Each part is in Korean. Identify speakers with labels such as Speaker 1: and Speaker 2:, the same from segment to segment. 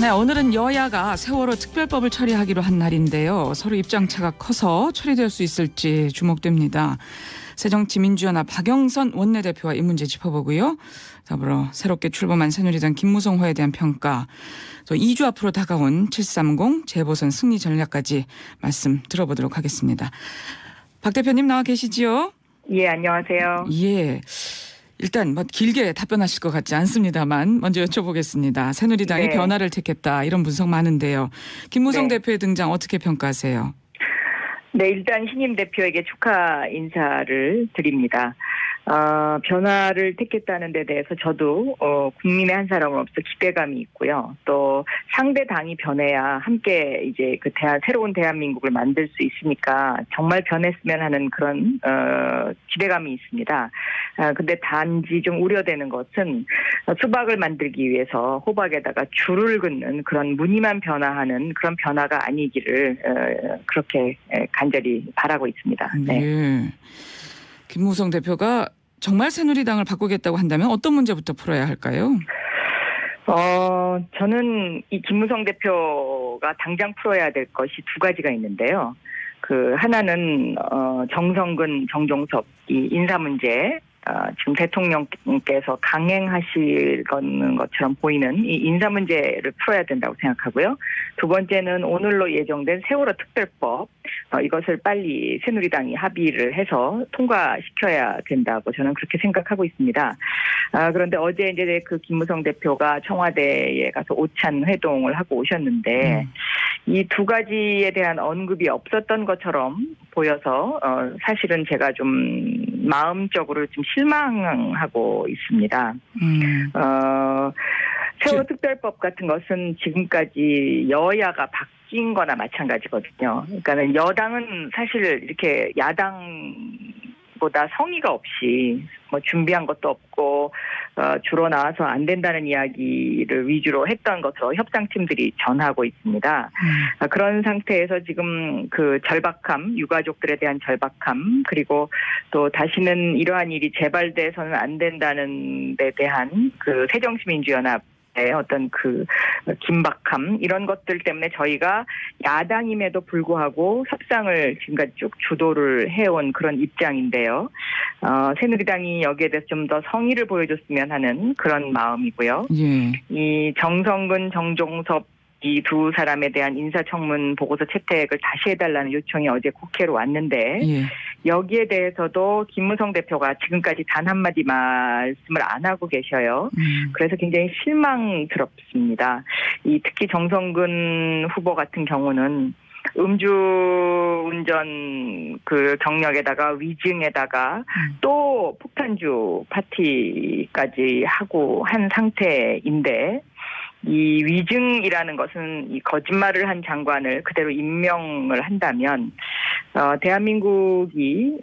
Speaker 1: 네, 오늘은 여야가 세월호 특별법을 처리하기로 한 날인데요. 서로 입장차가 커서 처리될 수 있을지 주목됩니다. 새정치민주연합 박영선 원내대표와 이 문제 짚어보고요. 더불어 새롭게 출범한 새누리당 김무성 후보에 대한 평가, 또 2주 앞으로 다가온 730 재보선 승리 전략까지 말씀 들어보도록 하겠습니다. 박 대표님 나와 계시지요?
Speaker 2: 예, 안녕하세요.
Speaker 1: 예. 일단 길게 답변하실 것 같지 않습니다만 먼저 여쭤보겠습니다. 새누리당이
Speaker 2: 네.
Speaker 1: 변화를 택했다 이런 분석 많은데요. 김무성
Speaker 2: 네.
Speaker 1: 대표의 등장 어떻게 평가하세요?
Speaker 2: 네, 일단 신임 대표에게 축하 인사를 드립니다. 변화를 택했다는 데 대해서 저도 국민의 한 사람으로서 기대감이 있고요. 또 상대 당이 변해야 함께 이제 그 새로운 대한민국을 만들 수 있으니까 정말 변했으면 하는 그런 기대감이 있습니다. 근데 단지 좀 우려되는 것은 수박을 만들기 위해서 호박에다가 줄을 긋는 그런 무늬만 변화하는 그런 변화가 아니기를 그렇게 간절히 바라고 있습니다. 네.
Speaker 1: 네. 김무성 대표가 정말 새누리당을 바꾸겠다고 한다면 어떤 문제부터 풀어야 할까요?
Speaker 2: 저는 이 김무성 대표가 당장 풀어야 될 것이 두 가지가 있는데요. 하나는 정성근, 정종섭 이 인사 문제. 지금 대통령께서 강행하실 것처럼 보이는 이 인사 문제를 풀어야 된다고 생각하고요. 두 번째는 오늘로 예정된 세월호 특별법, 이것을 빨리 새누리당이 합의를 해서 통과시켜야 된다고 저는 그렇게 생각하고 있습니다. 그런데 어제 이제 그 김무성 대표가 청와대에 가서 오찬 회동을 하고 오셨는데 이 두 가지에 대한 언급이 없었던 것처럼 보여서 사실은 제가 좀 마음적으로 좀 실망하고 있습니다. 세월호 특별법 같은 것은 지금까지 여야가 바뀐 거나 마찬가지거든요. 그러니까 여당은 사실 이렇게 야당보다 성의가 없이 준비한 것도 없고 주로 나와서 안 된다는 이야기를 위주로 했던 것으로 협상팀들이 전하고 있습니다. 그런 상태에서 지금 그 절박함, 유가족들에 대한 절박함, 그리고 또 다시는 이러한 일이 재발돼서는 안 된다는 데 대한 그 새정치민주연합 어떤 그 긴박함 이런 것들 때문에 저희가 야당임에도 불구하고 협상을 지금까지 쭉 주도를 해온 그런 입장인데요. 새누리당이 여기에 대해서 좀 더 성의를 보여줬으면 하는 그런 마음이고요.
Speaker 1: 예.
Speaker 2: 이 정성근, 정종섭 이 두 사람에 대한 인사청문 보고서 채택을 다시 해달라는 요청이 어제 국회로 왔는데
Speaker 1: 예.
Speaker 2: 여기에 대해서도 김무성 대표가 지금까지 단 한마디 말씀을 안 하고 계셔요. 그래서 굉장히 실망스럽습니다. 특히 정성근 후보 같은 경우는 음주운전 그 경력에다가 위증에다가 또 폭탄주 파티까지 하고 한 상태인데 이 위증이라는 것은 이 거짓말을 한 장관을 그대로 임명을 한다면 대한민국이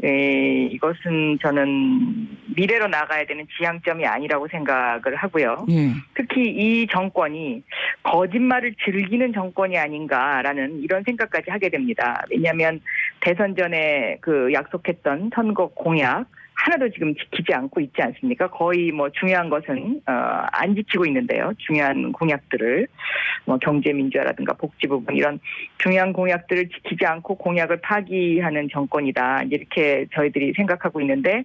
Speaker 2: 이것은 저는 미래로 나가야 되는 지향점이 아니라고 생각을 하고요. 특히 이 정권이 거짓말을 즐기는 정권이 아닌가라는 이런 생각까지 하게 됩니다. 왜냐하면 대선 전에 그 약속했던 선거 공약 하나도 지금 지키지 않고 있지 않습니까? 거의 중요한 것은 안 지키고 있는데요. 중요한 공약들을 경제민주화라든가 복지 부분 이런 중요한 공약들을 지키지 않고 공약을 파기하는 정권이다. 이렇게 저희들이 생각하고 있는데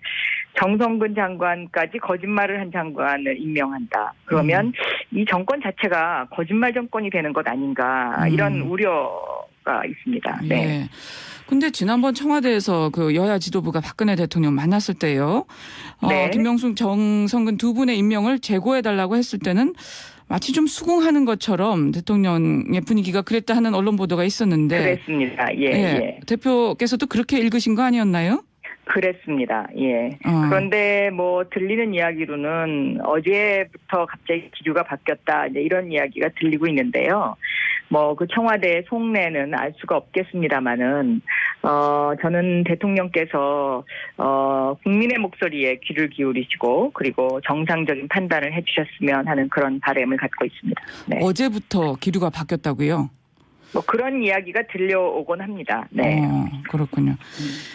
Speaker 2: 정성근 장관까지 거짓말을 한 장관을 임명한다. 그러면 이 정권 자체가 거짓말 정권이 되는 것 아닌가 이런 우려가 있습니다. 네.
Speaker 1: 예. 근데 지난번 청와대에서 그 여야 지도부가 박근혜 대통령 만났을 때요.
Speaker 2: 네.
Speaker 1: 김명숙, 정성근 두 분의 임명을 재고해달라고 했을 때는 마치 좀 수긍하는 것처럼 대통령의 분위기가 그랬다 하는 언론 보도가 있었는데.
Speaker 2: 그랬습니다. 예.
Speaker 1: 대표께서도 그렇게 읽으신 거 아니었나요?
Speaker 2: 그랬습니다. 예. 그런데 들리는 이야기로는 어제부터 갑자기 기류가 바뀌었다. 이제 이런 이야기가 들리고 있는데요. 그 청와대 속내는 알 수가 없겠습니다만은, 저는 대통령께서, 국민의 목소리에 귀를 기울이시고, 그리고 정상적인 판단을 해주셨으면 하는 그런 바람을 갖고 있습니다. 네.
Speaker 1: 어제부터 기류가 바뀌었다고요?
Speaker 2: 그런 이야기가 들려오곤 합니다. 네.
Speaker 1: 그렇군요.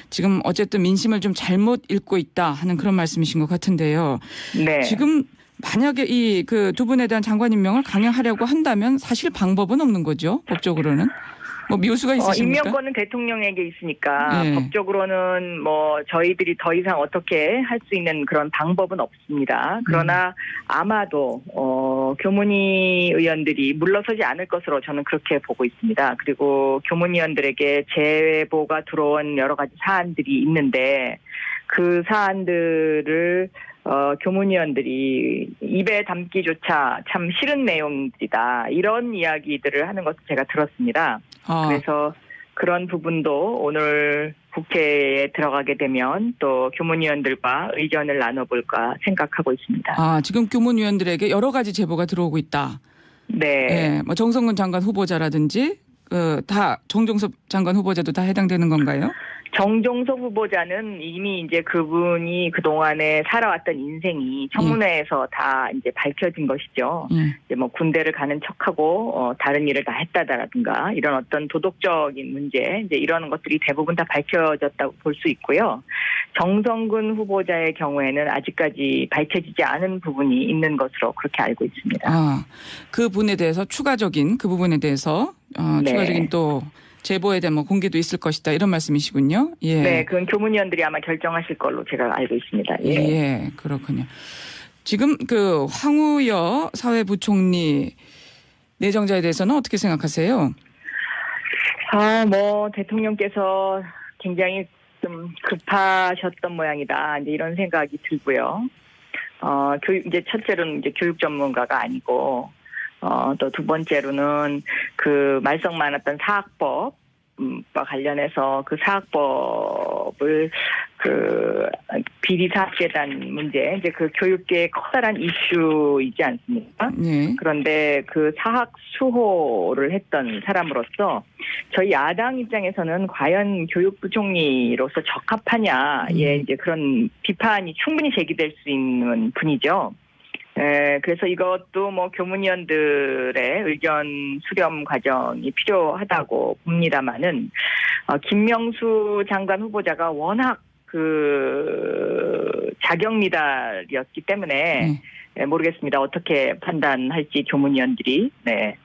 Speaker 1: 지금 어쨌든 민심을 좀 잘못 읽고 있다 하는 그런 말씀이신 것 같은데요.
Speaker 2: 네.
Speaker 1: 지금 만약에 이 그 두 분에 대한 장관 임명을 강행하려고 한다면 사실 방법은 없는 거죠. 법적으로는. 뭐 묘수가 있으십니까?
Speaker 2: 임명권은 대통령에게 있으니까
Speaker 1: 예.
Speaker 2: 법적으로는 뭐 저희들이 더 이상 어떻게 할 수 있는 그런 방법은 없습니다. 그러나 아마도 교문위 의원들이 물러서지 않을 것으로 저는 그렇게 보고 있습니다. 그리고 교문위 의원들에게 제보가 들어온 여러 가지 사안들이 있는데 그 사안들을 교문위원들이 입에 담기조차 참 싫은 내용들이다. 이런 이야기들을 하는 것을 제가 들었습니다. 그래서 그런 부분도 오늘 국회에 들어가게 되면 또 교문위원들과 의견을 나눠볼까 생각하고 있습니다.
Speaker 1: 지금 교문위원들에게 여러 가지 제보가 들어오고 있다.
Speaker 2: 네.
Speaker 1: 예, 뭐 정성근 장관 후보자라든지 다 정종섭 장관 후보자도 다 해당되는 건가요?
Speaker 2: 정종섭 후보자는 이미 이제 그분이 그동안에 살아왔던 인생이 청문회에서 다 이제 밝혀진 것이죠. 이제 뭐 군대를 가는 척하고 다른 일을 다 했다라든가 이런 어떤 도덕적인 문제 이제 이런 것들이 대부분 다 밝혀졌다고 볼 수 있고요. 정성근 후보자의 경우에는 아직까지 밝혀지지 않은 부분이 있는 것으로 그렇게 알고 있습니다.
Speaker 1: 그 부분에 대해서 추가적인 추가적인 또 제보에 대한 뭐 공개도 있을 것이다 이런 말씀이시군요. 예.
Speaker 2: 네, 그건 교문위원들이 아마 결정하실 걸로 제가 알고 있습니다.
Speaker 1: 예, 그렇군요. 지금 그 황우여 사회부총리 내정자에 대해서는 어떻게 생각하세요?
Speaker 2: 뭐 대통령께서 굉장히 좀 급하셨던 모양이다. 이제 이런 생각이 들고요. 이제 첫째로는 이제 교육 전문가가 아니고. 또 두 번째로는 그 말썽 많았던 사학법과 관련해서 그 사학법을 그 비리 사학재단 문제 이제 그 교육계의 커다란 이슈이지 않습니까?
Speaker 1: 네.
Speaker 2: 그런데 그 사학 수호를 했던 사람으로서 저희 야당 입장에서는 과연 교육부총리로서 적합하냐, 이제 그런 비판이 충분히 제기될 수 있는 분이죠. 그래서 이것도 뭐 교문위원들의 의견 수렴 과정이 필요하다고 봅니다만은 김명수 장관 후보자가 워낙 그 자격 미달이었기 때문에 모르겠습니다. 어떻게 판단할지 교문위원들이. 네.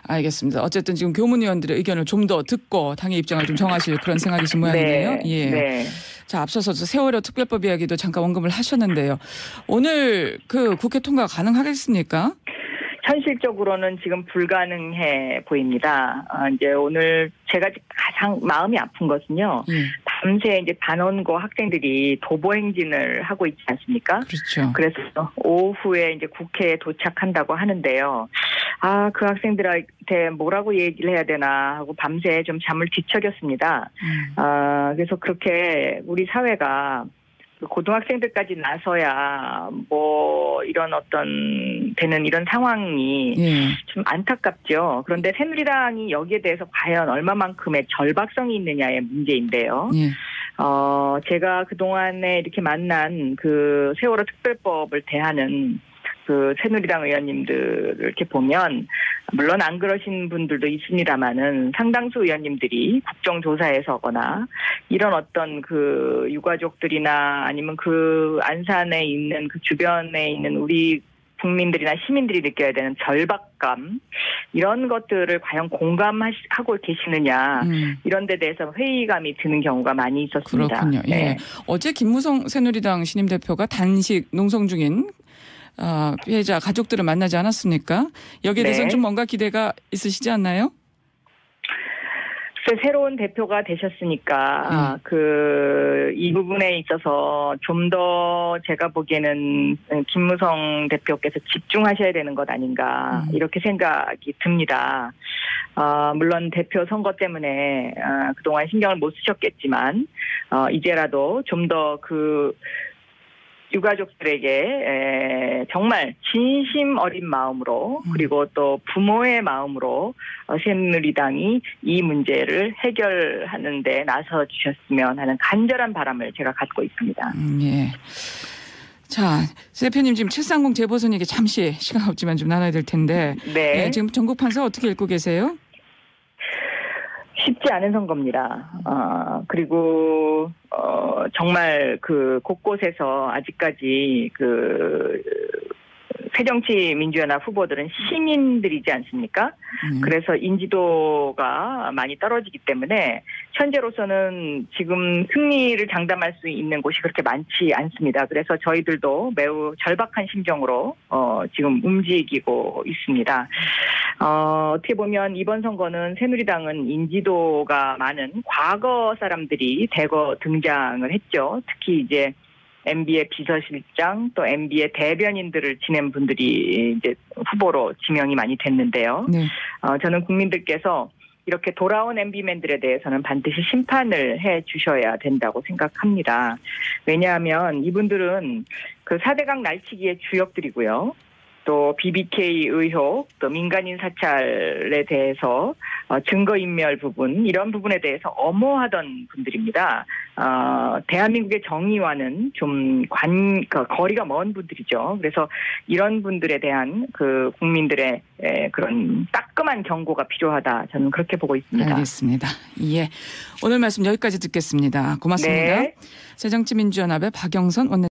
Speaker 1: 알겠습니다. 어쨌든 지금 교문위원들의 의견을 좀 더 듣고 당의 입장을 좀 정하실 그런 생각이신 모양이네요.
Speaker 2: 네.
Speaker 1: 예.
Speaker 2: 네.
Speaker 1: 자, 앞서서 세월호 특별법 이야기도 잠깐 언급을 하셨는데요. 오늘 그 국회 통과 가능하겠습니까?
Speaker 2: 현실적으로는 지금 불가능해 보입니다. 이제 오늘 제가 가장 마음이 아픈 것은요. 밤새 이제 단원고 학생들이 도보 행진을 하고 있지 않습니까?
Speaker 1: 그렇죠.
Speaker 2: 그래서 오후에 이제 국회에 도착한다고 하는데요. 그 학생들한테 뭐라고 얘기를 해야 되나 하고 밤새 좀 잠을 뒤척였습니다. 그래서 그렇게 우리 사회가 고등학생들까지 나서야 뭐 이런 어떤 되는 이런 상황이 좀 안타깝죠. 그런데 새누리당이 여기에 대해서 과연 얼마만큼의 절박성이 있느냐의 문제인데요. 제가 그동안에 이렇게 만난 그 세월호 특별법을 대하는 그 새누리당 의원님들을 이렇게 보면 물론 안 그러신 분들도 있습니다만은 상당수 의원님들이 국정조사에서거나 이런 어떤 그 유가족들이나 아니면 그 안산에 있는 그 주변에 있는 우리 국민들이나 시민들이 느껴야 되는 절박감 이런 것들을 과연 공감하고 계시느냐 이런 데 대해서 회의감이 드는 경우가 많이 있었습니다.
Speaker 1: 그렇군요.
Speaker 2: 네.
Speaker 1: 예. 어제 김무성 새누리당 신임 대표가 단식 농성 중인 피해자 가족들을 만나지 않았습니까? 여기에 대해서는 좀 뭔가 기대가 있으시지 않나요?
Speaker 2: 새로운 대표가 되셨으니까 이 부분에 있어서 좀 더 제가 보기에는 김무성 대표께서 집중하셔야 되는 것 아닌가 이렇게 생각이 듭니다. 물론 대표 선거 때문에 그동안 신경을 못 쓰셨겠지만 이제라도 좀 더 그 유가족들에게 정말 진심 어린 마음으로 그리고 또 부모의 마음으로 새누리당이 이 문제를 해결하는 데 나서 주셨으면 하는 간절한 바람을 제가 갖고 있습니다.
Speaker 1: 예. 자, 대표님 지금 730 재보선 얘기 잠시 시간 없지만 좀 나눠야 될 텐데
Speaker 2: 네.
Speaker 1: 지금 전국 판사 어떻게 읽고 계세요?
Speaker 2: 쉽지 않은 선거입니다. 그리고 정말 그 곳곳에서 아직까지 그 새정치민주연합 후보들은 시민들이지 않습니까? 그래서 인지도가 많이 떨어지기 때문에 현재로서는 지금 승리를 장담할 수 있는 곳이 그렇게 많지 않습니다. 그래서 저희들도 매우 절박한 심정으로 지금 움직이고 있습니다. 어떻게 보면 이번 선거는 새누리당은 인지도가 많은 과거 사람들이 대거 등장을 했죠. 특히 이제 MB의 비서실장 또 MB의 대변인들을 지낸 분들이 이제 후보로 지명이 많이 됐는데요.
Speaker 1: 네.
Speaker 2: 저는 국민들께서 이렇게 돌아온 MB맨들에 대해서는 반드시 심판을 해 주셔야 된다고 생각합니다. 왜냐하면 이분들은 그 4대강 날치기의 주역들이고요. 또 BBK 의혹, 또 민간인 사찰에 대해서 증거인멸 부분, 이런 부분에 대해서 엄호하던 분들입니다. 대한민국의 정의와는 좀 거리가 먼 분들이죠. 그래서 이런 분들에 대한 그 국민들의 그런 따끔한 경고가 필요하다. 저는 그렇게 보고 있습니다.
Speaker 1: 알겠습니다. 예, 오늘 말씀 여기까지 듣겠습니다. 고맙습니다.
Speaker 2: 네.
Speaker 1: 새정치민주연합의 박영선 원내